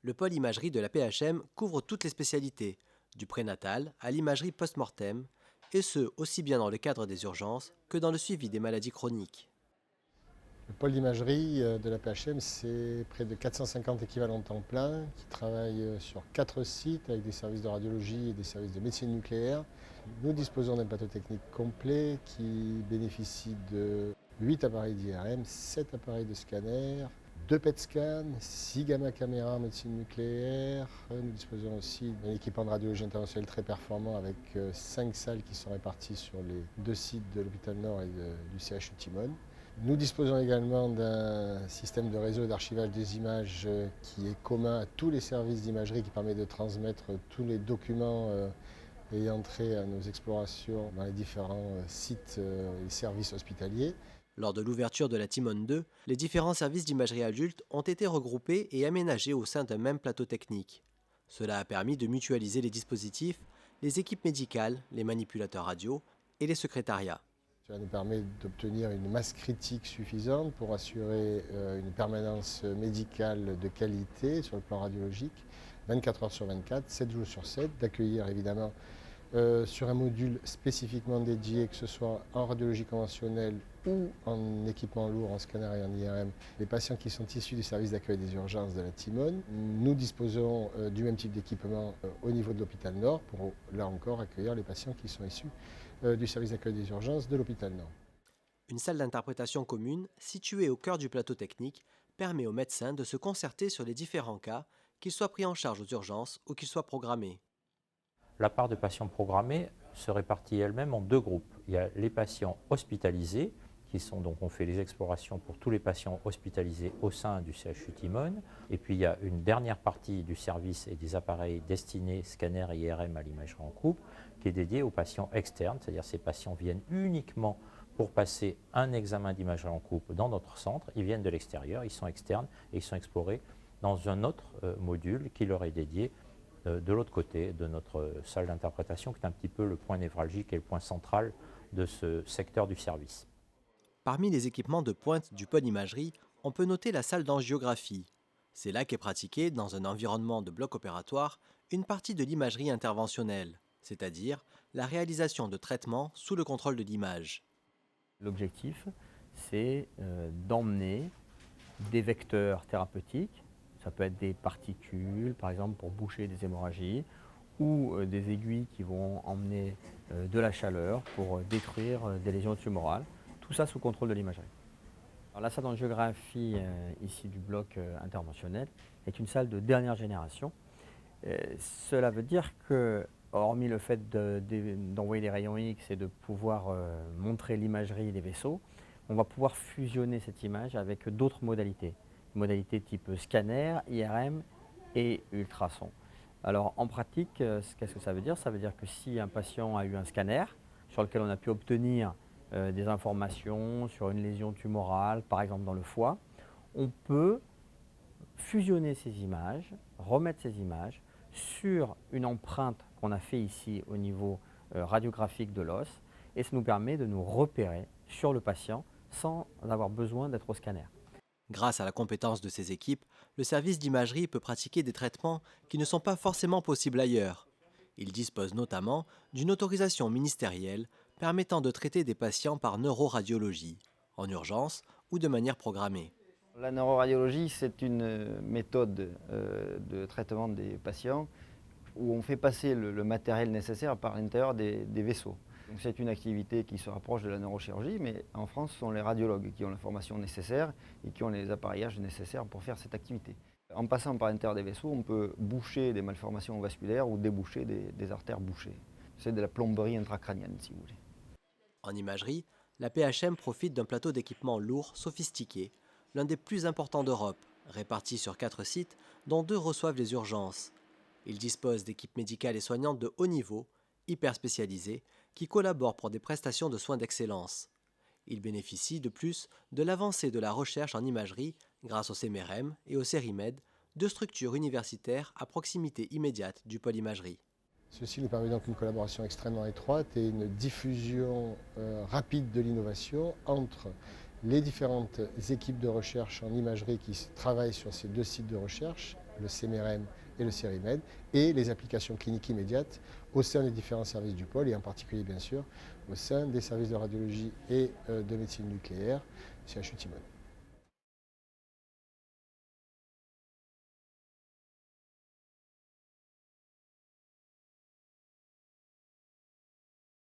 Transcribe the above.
Le pôle imagerie de la PHM couvre toutes les spécialités, du prénatal à l'imagerie post-mortem, et ce, aussi bien dans le cadre des urgences que dans le suivi des maladies chroniques. Le pôle d'imagerie de la PHM, c'est près de 450 équivalents temps plein qui travaillent sur 4 sites avec des services de radiologie et des services de médecine nucléaire. Nous disposons d'un plateau technique complet qui bénéficie de 8 appareils d'IRM, 7 appareils de scanner, 2 PET scans, 6 gamma caméras en médecine nucléaire. Nous disposons aussi d'un équipement de radiologie interventionnelle très performant avec 5 salles qui sont réparties sur les 2 sites de l'hôpital Nord et du CHU Timone. Nous disposons également d'un système de réseau d'archivage des images qui est commun à tous les services d'imagerie qui permet de transmettre tous les documents ayant trait à nos explorations dans les différents sites et services hospitaliers. Lors de l'ouverture de la Timone 2, les différents services d'imagerie adulte ont été regroupés et aménagés au sein d'un même plateau technique. Cela a permis de mutualiser les dispositifs, les équipes médicales, les manipulateurs radio et les secrétariats. Cela nous permet d'obtenir une masse critique suffisante pour assurer une permanence médicale de qualité sur le plan radiologique, 24 heures sur 24, 7 jours sur 7, d'accueillir évidemment sur un module spécifiquement dédié, que ce soit en radiologie conventionnelle ou en équipement lourd, en scanner et en IRM, les patients qui sont issus du service d'accueil des urgences de la Timone. Nous disposons du même type d'équipement au niveau de l'hôpital Nord pour, là encore, accueillir les patients qui sont issus du service d'accueil des urgences de l'hôpital Nord. Une salle d'interprétation commune, située au cœur du plateau technique, permet aux médecins de se concerter sur les différents cas, qu'ils soient pris en charge aux urgences ou qu'ils soient programmés. La part de patients programmés se répartit elle-même en deux groupes. Il y a les patients hospitalisés, qui sont donc, on fait les explorations pour tous les patients hospitalisés au sein du CHU Timone. Et puis il y a une dernière partie du service et des appareils destinés scanner et IRM à l'imagerie en coupe, qui est dédiée aux patients externes, c'est-à-dire ces patients viennent uniquement pour passer un examen d'imagerie en coupe dans notre centre. Ils viennent de l'extérieur, ils sont externes et ils sont explorés dans un autre module qui leur est dédié de l'autre côté de notre salle d'interprétation, qui est un petit peu le point névralgique et le point central de ce secteur du service. Parmi les équipements de pointe du pôle imagerie, on peut noter la salle d'angiographie. C'est là qu'est pratiquée, dans un environnement de bloc opératoire, une partie de l'imagerie interventionnelle, c'est-à-dire la réalisation de traitements sous le contrôle de l'image. L'objectif, c'est d'emmener des vecteurs thérapeutiques. Ça peut être des particules, par exemple pour boucher des hémorragies, ou des aiguilles qui vont emmener de la chaleur pour détruire des lésions tumorales. Tout ça sous contrôle de l'imagerie. La salle d'angiographie ici du bloc interventionnel est une salle de dernière génération. Cela veut dire que, hormis le fait d'envoyer des rayons X et de pouvoir montrer l'imagerie des vaisseaux, on va pouvoir fusionner cette image avec d'autres modalités. Modalités type scanner, IRM et ultrasons. Alors en pratique, qu'est-ce que ça veut dire? Ça veut dire que si un patient a eu un scanner sur lequel on a pu obtenir des informations sur une lésion tumorale, par exemple dans le foie, on peut fusionner ces images, remettre ces images sur une empreinte qu'on a fait ici au niveau radiographique de l'os, et ça nous permet de nous repérer sur le patient sans avoir besoin d'être au scanner. Grâce à la compétence de ces équipes, le service d'imagerie peut pratiquer des traitements qui ne sont pas forcément possibles ailleurs. Il dispose notamment d'une autorisation ministérielle permettant de traiter des patients par neuroradiologie, en urgence ou de manière programmée. La neuroradiologie, c'est une méthode de traitement des patients où on fait passer le matériel nécessaire par l'intérieur des vaisseaux. C'est une activité qui se rapproche de la neurochirurgie, mais en France, ce sont les radiologues qui ont la formation nécessaire et qui ont les appareillages nécessaires pour faire cette activité. En passant par l'intérieur des vaisseaux, on peut boucher des malformations vasculaires ou déboucher des artères bouchées. C'est de la plomberie intracrânienne, si vous voulez. En imagerie, la PHM profite d'un plateau d'équipements lourds, sophistiqués, l'un des plus importants d'Europe, réparti sur 4 sites, dont 2 reçoivent les urgences. Il dispose d'équipes médicales et soignantes de haut niveau, hyper spécialisées, qui collaborent pour des prestations de soins d'excellence. Il bénéficie de plus de l'avancée de la recherche en imagerie grâce au CMRM et au CERIMED, deux structures universitaires à proximité immédiate du pôle imagerie. Ceci nous permet donc une collaboration extrêmement étroite et une diffusion rapide de l'innovation entre les différentes équipes de recherche en imagerie qui travaillent sur ces 2 sites de recherche le CMRM et le CERIMED, et les applications cliniques immédiates au sein des différents services du pôle, et en particulier bien sûr au sein des services de radiologie et de médecine nucléaire, CHU Timone.